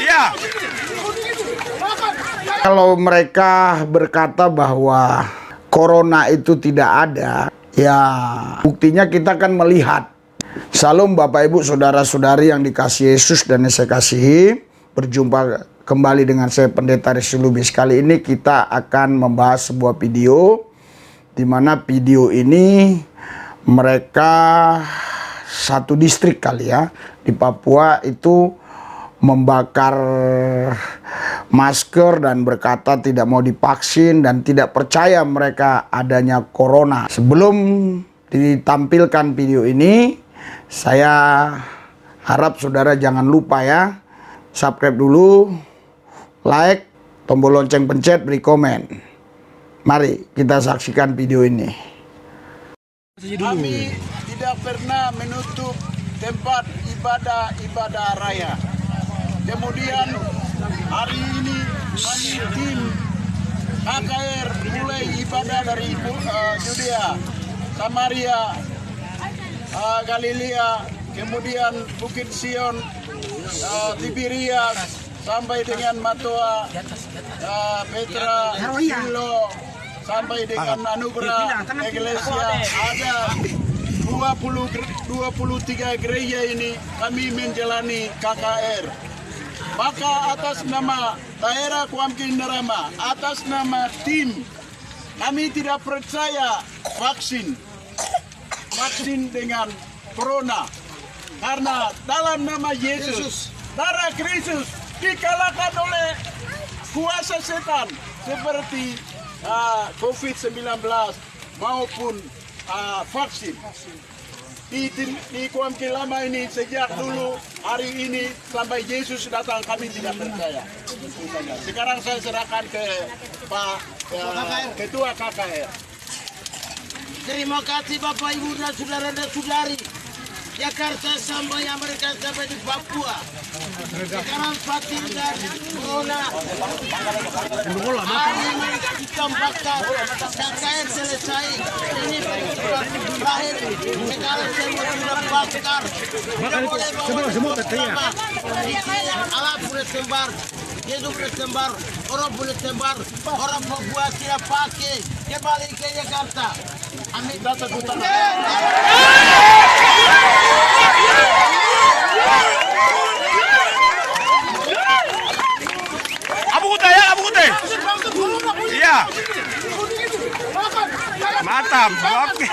Iya. Kalau mereka berkata bahwa corona itu tidak ada, ya buktinya kita kan melihat. Salam Bapak Ibu Saudara-saudari yang dikasihi Yesus dan yang saya kasihi. Berjumpa kembali dengan saya Pendeta Rizky Lubis. Kali ini kita akan membahas sebuah video, di mana video ini mereka satu distrik kali ya di Papua itu membakar masker dan berkata tidak mau divaksin dan tidak percaya mereka adanya corona. Sebelum ditampilkan video ini, saya harap saudara jangan lupa ya, subscribe dulu, like, tombol lonceng pencet, beri komen. Mari kita saksikan video ini. Kami tidak pernah menutup tempat ibadah raya. Kemudian hari ini kami tim KKR mulai ibadah dari Yudea, Samaria, Galilea, kemudian Bukit Sion, Tiberias, sampai dengan Matoa, Petra, Silo, sampai dengan Anugerah, Iglesia. Ada 23 gereja ini kami menjalani KKR. Maka atas nama daerah Kuamkin Narama, atas nama tim, kami tidak percaya vaksin dengan corona. Karena dalam nama Yesus, darah Kristus dikalahkan oleh kuasa setan seperti COVID-19 maupun vaksin. Di Kuamkin Lama ini sejak dulu hari ini sampai Yesus datang kami tidak percaya. Sekarang saya serahkan ke Pak Ketua KKR. Terima kasih Bapak Ibu dan saudara dan saudari. Jakarta sampai Amerika sampai di Papua. Sekarang vaksin dan corona. Hari ini kita bakar. KKR selesai. Ini terakhir. Sekarang semua sudah bakar. Tidak boleh bawa alat boleh sembar. Yesus boleh sembar. Orang boleh sembar. Orang Papua tidak pakai. Kembali ke Jakarta. Amin. Abu Kute. Iya. Mantap. Oke.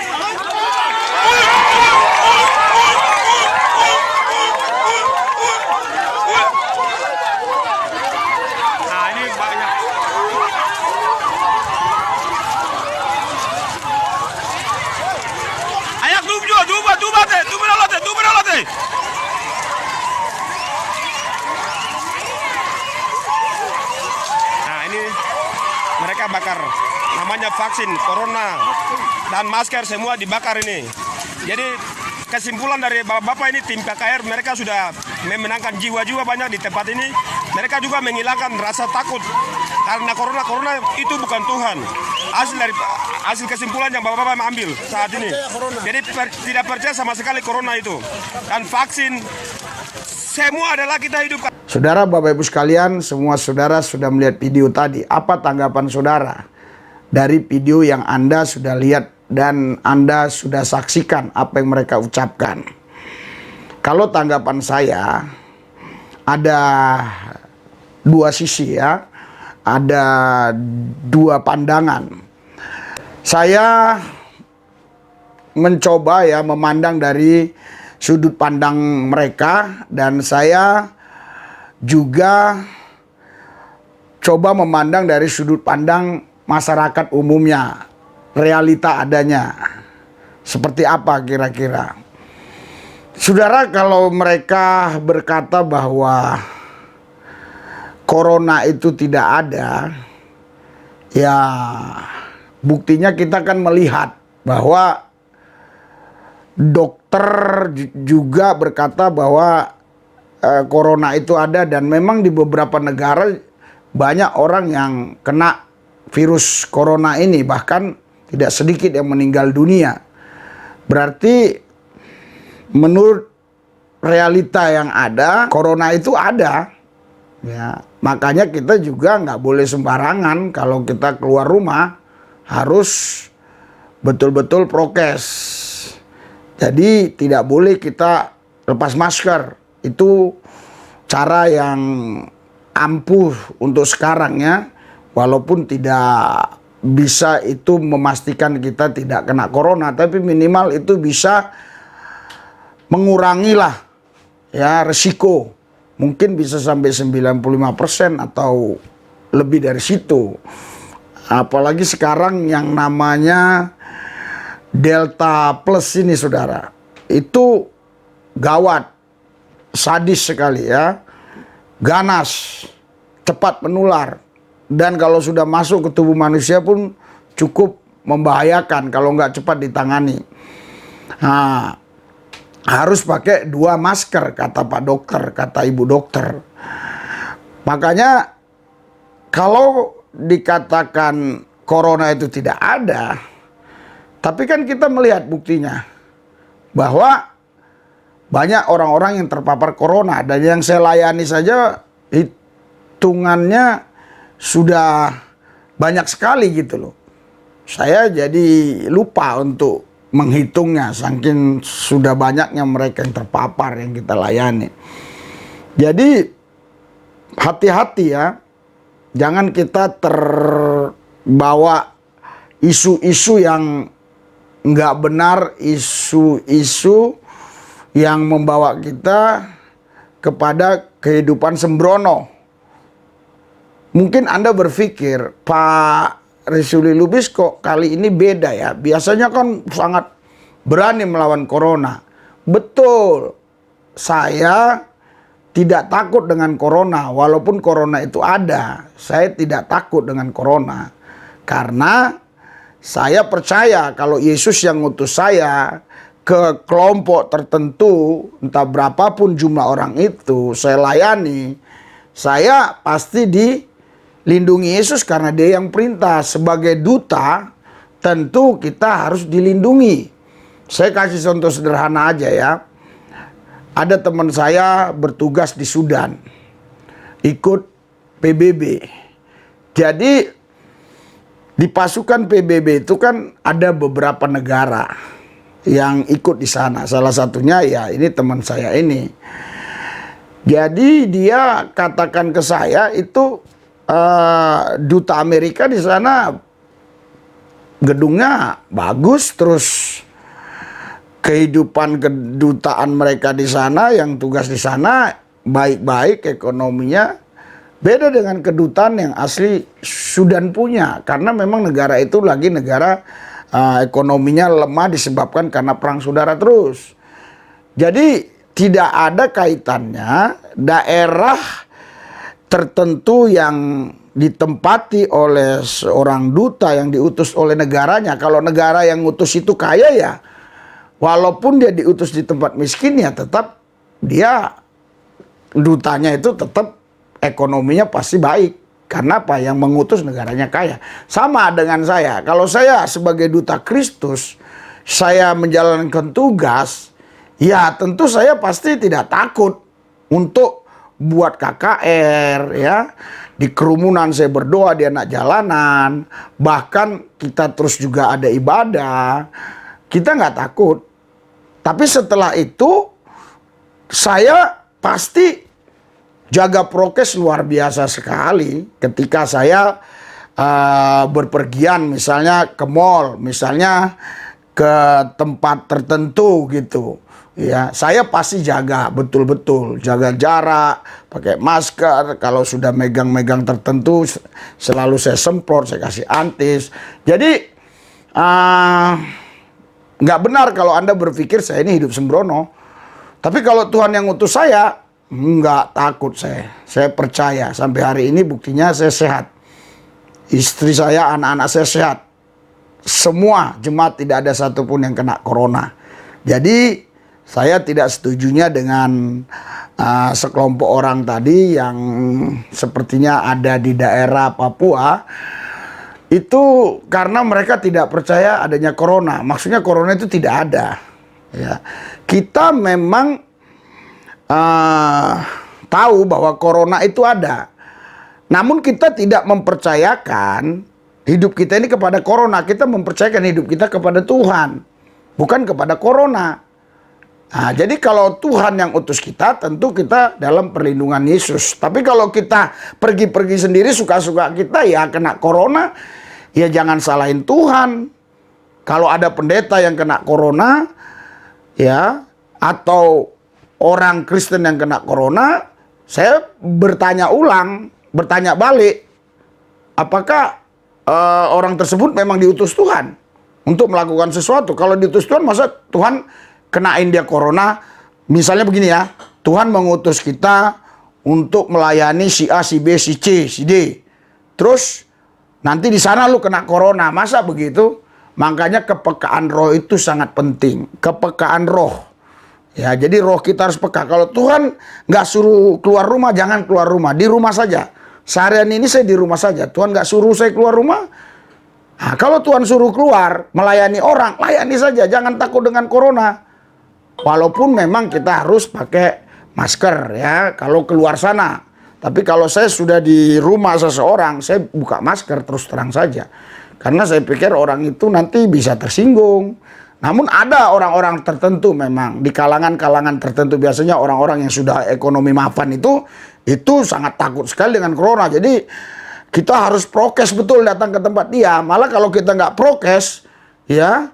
Nah, ini banyak. Ayak dua teh. Nah, ini mereka bakar, namanya vaksin corona dan masker semua dibakar ini. Jadi kesimpulan dari bapak-bapak ini tim KKR, mereka sudah memenangkan jiwa-jiwa banyak di tempat ini. Mereka juga menghilangkan rasa takut karena corona itu bukan Tuhan. Hasil kesimpulan yang bapak-bapak ambil saat ini. Jadi tidak percaya sama sekali corona itu. Dan vaksin semua adalah kita hidupkan. Saudara, Bapak Ibu sekalian, semua saudara sudah melihat video tadi. Apa tanggapan saudara dari video yang Anda sudah lihat dan Anda sudah saksikan apa yang mereka ucapkan? Kalau tanggapan saya, ada dua sisi ya. Ada dua pandangan. Saya mencoba ya memandang dari sudut pandang mereka, dan saya juga coba memandang dari sudut pandang masyarakat umumnya, realita adanya. Seperti apa kira-kira? Saudara, kalau mereka berkata bahwa corona itu tidak ada, ya buktinya kita kan melihat bahwa dokter juga berkata bahwa corona itu ada, dan memang di beberapa negara banyak orang yang kena virus corona ini, bahkan tidak sedikit yang meninggal dunia. Berarti menurut realita yang ada, corona itu ada. Ya, makanya kita juga nggak boleh sembarangan kalau kita keluar rumah, harus betul-betul prokes. Jadi tidak boleh kita lepas masker. Itu cara yang ampuh untuk sekarang ya. Walaupun tidak bisa itu memastikan kita tidak kena corona, tapi minimal itu bisa mengurangilah ya resiko. Mungkin bisa sampai 95% atau lebih dari situ. Apalagi sekarang yang namanya Delta Plus ini saudara, itu gawat, sadis sekali ya, ganas, cepat menular, dan kalau sudah masuk ke tubuh manusia pun cukup membahayakan kalau nggak cepat ditangani. Nah, harus pakai 2 masker kata Pak Dokter, kata Ibu Dokter. Makanya kalau dikatakan corona itu tidak ada, tapi kan kita melihat buktinya bahwa banyak orang-orang yang terpapar corona, dan yang saya layani saja hitungannya sudah banyak sekali gitu loh. Saya jadi lupa untuk menghitungnya, saking sudah banyaknya mereka yang terpapar yang kita layani. Jadi hati-hati ya, jangan kita terbawa isu-isu yang nggak benar, isu-isu yang membawa kita kepada kehidupan sembrono. Mungkin Anda berpikir, Pak Rizuli Lubis kok kali ini beda ya? Biasanya kan sangat berani melawan corona. Betul, saya tidak takut dengan corona, walaupun corona itu ada. Saya tidak takut dengan corona, karena saya percaya kalau Yesus yang ngutus saya ke kelompok tertentu, entah berapapun jumlah orang itu, saya layani, saya pasti dilindungi Yesus karena Dia yang perintah. Sebagai duta, tentu kita harus dilindungi. Saya kasih contoh sederhana aja ya. Ada teman saya bertugas di Sudan, ikut PBB. Jadi di pasukan PBB itu kan ada beberapa negara yang ikut di sana. Salah satunya ya ini teman saya ini. Jadi dia katakan ke saya itu duta Amerika di sana gedungnya bagus, terus kehidupan kedutaan mereka di sana yang tugas di sana baik-baik, ekonominya beda dengan kedutaan yang asli Sudan punya, karena memang negara itu lagi negara ekonominya lemah disebabkan karena perang saudara terus. Jadi tidak ada kaitannya daerah tertentu yang ditempati oleh seorang duta yang diutus oleh negaranya. Kalau negara yang utus itu kaya ya, walaupun dia diutus di tempat miskin ya tetap dia, dutanya itu tetap ekonominya pasti baik. Karena apa? Yang mengutus negaranya kaya. Sama dengan saya. Kalau saya sebagai duta Kristus, saya menjalankan tugas, ya tentu saya pasti tidak takut untuk buat KKR ya. Di kerumunan saya berdoa, di anak jalanan. Bahkan kita terus juga ada ibadah. Kita nggak takut. Tapi setelah itu, saya pasti jaga prokes luar biasa sekali ketika saya berpergian, misalnya ke mall, misalnya ke tempat tertentu gitu. Ya, saya pasti jaga betul-betul, jaga jarak, pakai masker. Kalau sudah megang-megang tertentu, selalu saya semprot, saya kasih antis. Jadi nggak benar kalau Anda berpikir saya ini hidup sembrono. Tapi kalau Tuhan yang ngutus saya, nggak takut saya. Saya percaya. Sampai hari ini buktinya saya sehat. Istri saya, anak-anak saya sehat. Semua jemaat tidak ada satupun yang kena corona. Jadi saya tidak setujunya dengan sekelompok orang tadi yang sepertinya ada di daerah Papua. itu karena mereka tidak percaya adanya corona. Maksudnya corona itu tidak ada. Ya, kita memang tahu bahwa corona itu ada. Namun kita tidak mempercayakan hidup kita ini kepada corona. Kita mempercayakan hidup kita kepada Tuhan, bukan kepada corona. Nah, jadi kalau Tuhan yang utus kita, tentu kita dalam perlindungan Yesus. Tapi kalau kita pergi-pergi sendiri, suka-suka kita, ya kena corona, ya jangan salahin Tuhan. Kalau ada pendeta yang kena corona, ya, atau orang Kristen yang kena corona, saya bertanya balik, apakah orang tersebut memang diutus Tuhan untuk melakukan sesuatu? Kalau diutus Tuhan, masa Tuhan kenain dia corona? Misalnya begini ya, Tuhan mengutus kita untuk melayani si A, si B, si C, si D. Terus nanti di sana lu kena corona, masa begitu? Makanya kepekaan roh itu sangat penting. Kepekaan roh. Ya, jadi roh kita harus peka. Kalau Tuhan nggak suruh keluar rumah, jangan keluar rumah. Di rumah saja. Seharian ini saya di rumah saja. Tuhan nggak suruh saya keluar rumah. Nah, kalau Tuhan suruh keluar, melayani orang, layani saja. Jangan takut dengan corona. Walaupun memang kita harus pakai masker ya kalau keluar sana. Tapi kalau saya sudah di rumah seseorang, saya buka masker terus terang saja. Karena saya pikir orang itu nanti bisa tersinggung. Namun ada orang-orang tertentu memang di kalangan-kalangan tertentu, biasanya orang-orang yang sudah ekonomi mapan itu sangat takut sekali dengan corona. Jadi kita harus prokes betul datang ke tempat dia. Malah kalau kita nggak prokes, ya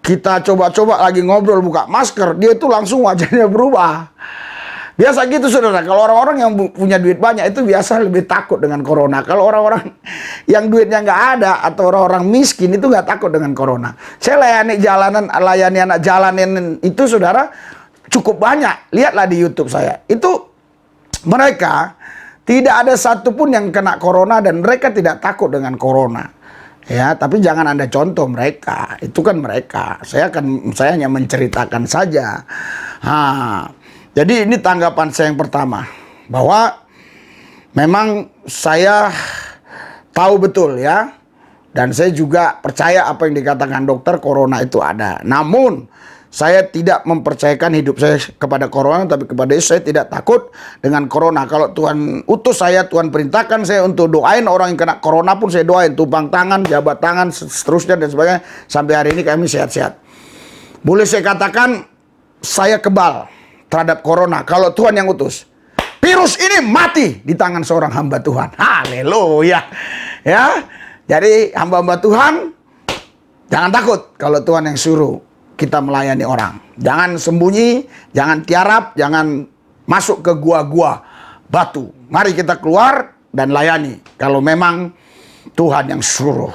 kita coba-coba lagi ngobrol buka masker, dia itu langsung wajahnya berubah. Biasa gitu saudara. Kalau orang-orang yang punya duit banyak itu biasa lebih takut dengan corona. Kalau orang-orang yang duitnya nggak ada atau orang-orang miskin itu nggak takut dengan corona. Saya layani anak jalanan itu saudara cukup banyak. Lihatlah di YouTube saya. Itu mereka tidak ada satupun yang kena corona dan mereka tidak takut dengan corona. Ya, tapi jangan Anda contoh mereka. Itu kan mereka. Saya hanya menceritakan saja. Jadi ini tanggapan saya yang pertama, bahwa memang saya tahu betul ya, dan saya juga percaya apa yang dikatakan dokter, corona itu ada. Namun saya tidak mempercayakan hidup saya kepada corona, tapi kepada Yesus. Saya tidak takut dengan corona. Kalau Tuhan utus saya, Tuhan perintahkan saya untuk doain orang yang kena corona pun saya doain, tumpang tangan, jabat tangan, seterusnya dan sebagainya. Sampai hari ini kami sehat-sehat. Boleh saya katakan saya kebal terhadap corona kalau Tuhan yang utus. Virus ini mati di tangan seorang hamba Tuhan. Haleluya. Ya. Jadi hamba-hamba Tuhan jangan takut kalau Tuhan yang suruh kita melayani orang. Jangan sembunyi, jangan tiarap, jangan masuk ke gua-gua batu. Mari kita keluar dan layani kalau memang Tuhan yang suruh.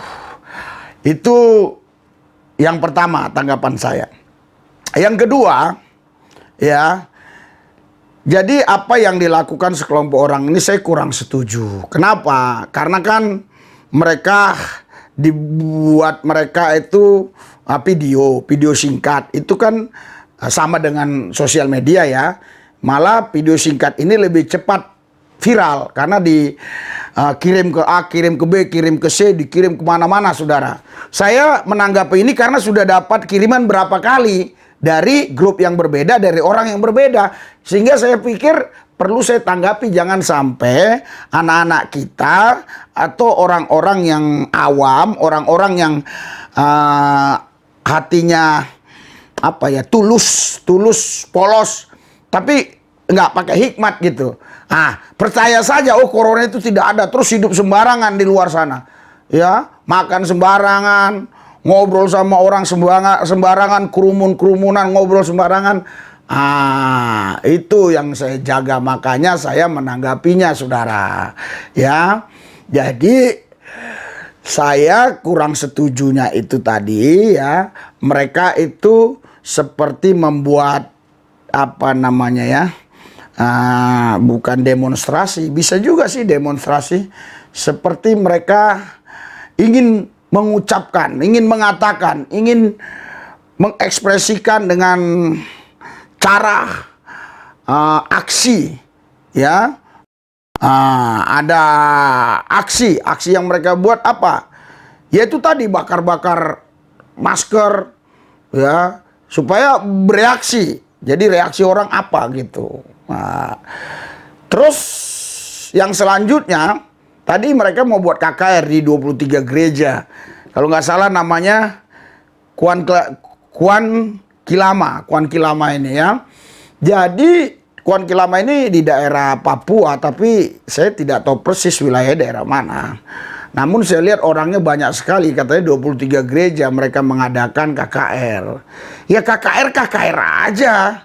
Itu yang pertama tanggapan saya. Yang kedua, ya, jadi apa yang dilakukan sekelompok orang ini saya kurang setuju. Kenapa? Karena kan mereka itu video singkat. Itu kan sama dengan sosial media ya. Malah video singkat ini lebih cepat viral karena kirim ke A, kirim ke B, kirim ke C, dikirim kemana-mana saudara. Saya menanggapi ini karena sudah dapat kiriman berapa kali dari grup yang berbeda, dari orang yang berbeda. Sehingga saya pikir perlu saya tanggapi, jangan sampai anak-anak kita atau orang-orang yang awam, orang-orang yang hatinya tulus, polos, tapi nggak pakai hikmat gitu. Percaya saja, corona itu tidak ada, terus hidup sembarangan di luar sana. Ya, makan sembarangan, ngobrol sama orang sembarangan, kerumunan ngobrol sembarangan. Itu yang saya jaga, makanya saya menanggapinya saudara. Ya, jadi saya kurang setujunya itu tadi ya. Mereka itu seperti membuat bukan demonstrasi, bisa juga sih demonstrasi. Seperti mereka ingin mengucapkan, ingin mengatakan, ingin mengekspresikan dengan cara aksi, ya. Ada aksi yang mereka buat apa? Yaitu tadi bakar-bakar masker ya supaya bereaksi. Jadi reaksi orang apa gitu. Nah, terus yang selanjutnya tadi mereka mau buat KKR di 23 gereja. Kalau nggak salah namanya Kuan Kilama ini ya. Jadi Kuan Kilama ini di daerah Papua, tapi saya tidak tahu persis wilayah daerah mana. Namun saya lihat orangnya banyak sekali, katanya 23 gereja mereka mengadakan KKR. Ya KKR aja.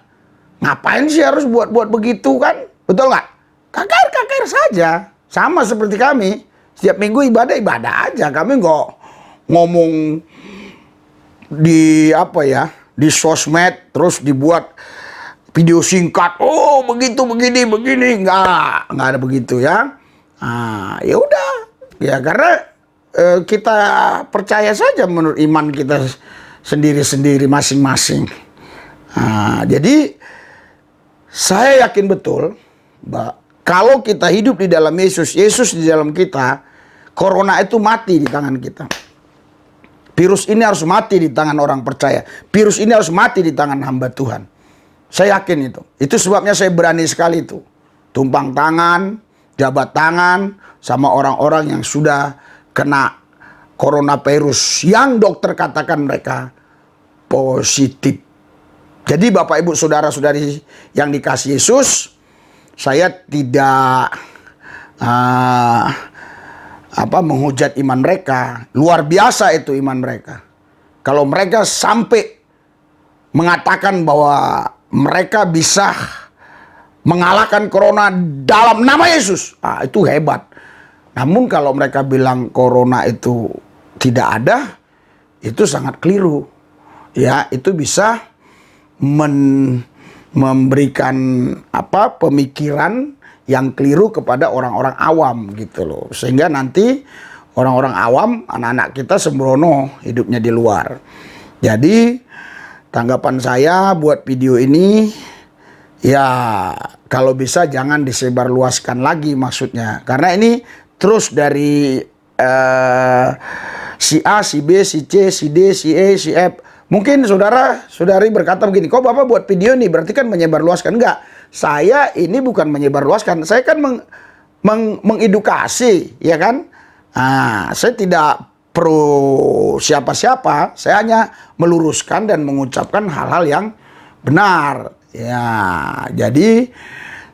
Ngapain sih harus buat begitu kan? Betul nggak? KKR saja. Sama seperti kami. Setiap minggu ibadah aja. Kami nggak ngomong di di sosmed terus dibuat video singkat. Oh begitu begini. Nggak ada begitu ya. Ya udah. Ya karena kita percaya saja menurut iman kita sendiri-sendiri masing-masing. Jadi saya yakin betul bahwa kalau kita hidup di dalam Yesus di dalam kita, corona itu mati di tangan kita. Virus ini harus mati di tangan orang percaya. Virus ini harus mati di tangan hamba Tuhan. Saya yakin itu. Itu sebabnya saya berani sekali itu. Tumpang tangan, jabat tangan sama orang-orang yang sudah kena coronavirus yang dokter katakan mereka positif. Jadi Bapak Ibu Saudara-saudari yang dikasihi Yesus, saya tidak menghujat iman mereka. Luar biasa itu iman mereka. Kalau mereka sampai mengatakan bahwa mereka bisa mengalahkan corona dalam nama Yesus, itu hebat. Namun kalau mereka bilang corona itu tidak ada, itu sangat keliru. Ya, itu bisa memberikan pemikiran yang keliru kepada orang-orang awam gitu loh. Sehingga nanti orang-orang awam, anak-anak kita sembrono hidupnya di luar. Jadi tanggapan saya buat video ini, ya kalau bisa jangan disebarluaskan lagi maksudnya. Karena ini terus dari si A, si B, si C, si D, si E, si F. Mungkin saudara-saudari berkata begini, kok Bapak buat video nih berarti kan menyebarluaskan. Enggak, saya ini bukan menyebarluaskan, saya kan mengedukasi, ya kan. Saya tidak pro siapa-siapa, saya hanya meluruskan dan mengucapkan hal-hal yang benar. Ya, jadi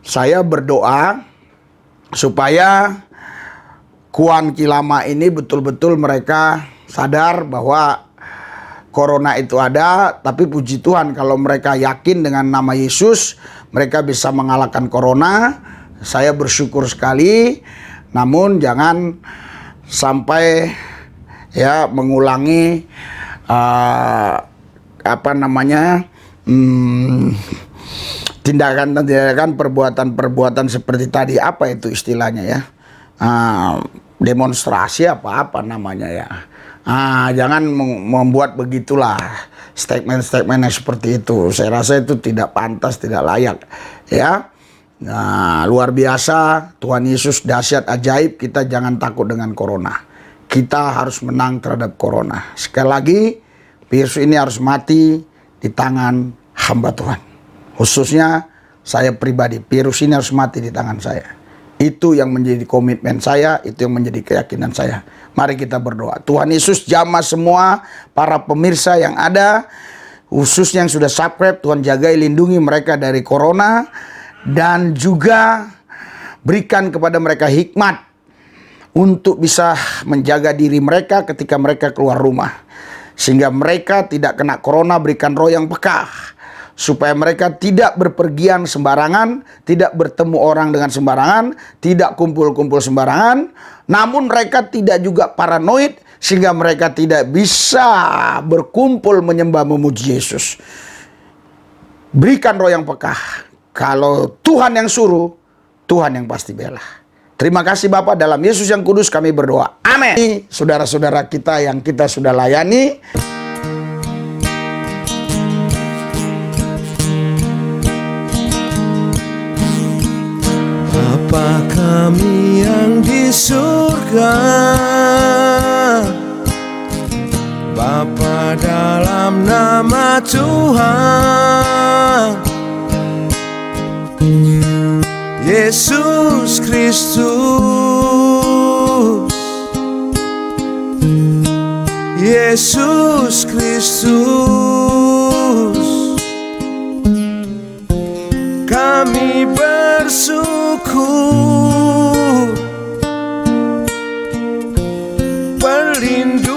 saya berdoa supaya Kuan Kilama ini betul-betul mereka sadar bahwa corona itu ada, tapi puji Tuhan kalau mereka yakin dengan nama Yesus, mereka bisa mengalahkan corona. Saya bersyukur sekali. Namun jangan sampai ya mengulangi tindakan-tindakan, perbuatan-perbuatan seperti tadi. Apa itu istilahnya ya? Demonstrasi apa namanya ya? Jangan membuat begitulah statement-statement seperti itu. Saya rasa itu tidak pantas, tidak layak ya. Luar biasa, Tuhan Yesus dahsyat ajaib. Kita jangan takut dengan corona. Kita harus menang terhadap corona. Sekali lagi, virus ini harus mati di tangan hamba Tuhan. Khususnya saya pribadi, virus ini harus mati di tangan saya. Itu yang menjadi komitmen saya, itu yang menjadi keyakinan saya. Mari kita berdoa. Tuhan Yesus jamah semua para pemirsa yang ada, khususnya yang sudah subscribe, Tuhan jagai, lindungi mereka dari corona, dan juga berikan kepada mereka hikmat untuk bisa menjaga diri mereka ketika mereka keluar rumah. Sehingga mereka tidak kena corona, berikan roh yang peka. Supaya mereka tidak berpergian sembarangan, tidak bertemu orang dengan sembarangan, tidak kumpul-kumpul sembarangan. Namun mereka tidak juga paranoid, sehingga mereka tidak bisa berkumpul menyembah memuji Yesus. Berikan roh yang peka. Kalau Tuhan yang suruh, Tuhan yang pasti bela. Terima kasih Bapak, dalam Yesus yang kudus kami berdoa. Amin. Saudara-saudara kita yang kita sudah layani, Bapa kami yang di surga, dalam nama Tuhan Yesus Kristus. Yesus Kristus, kami bersyukur, pelindung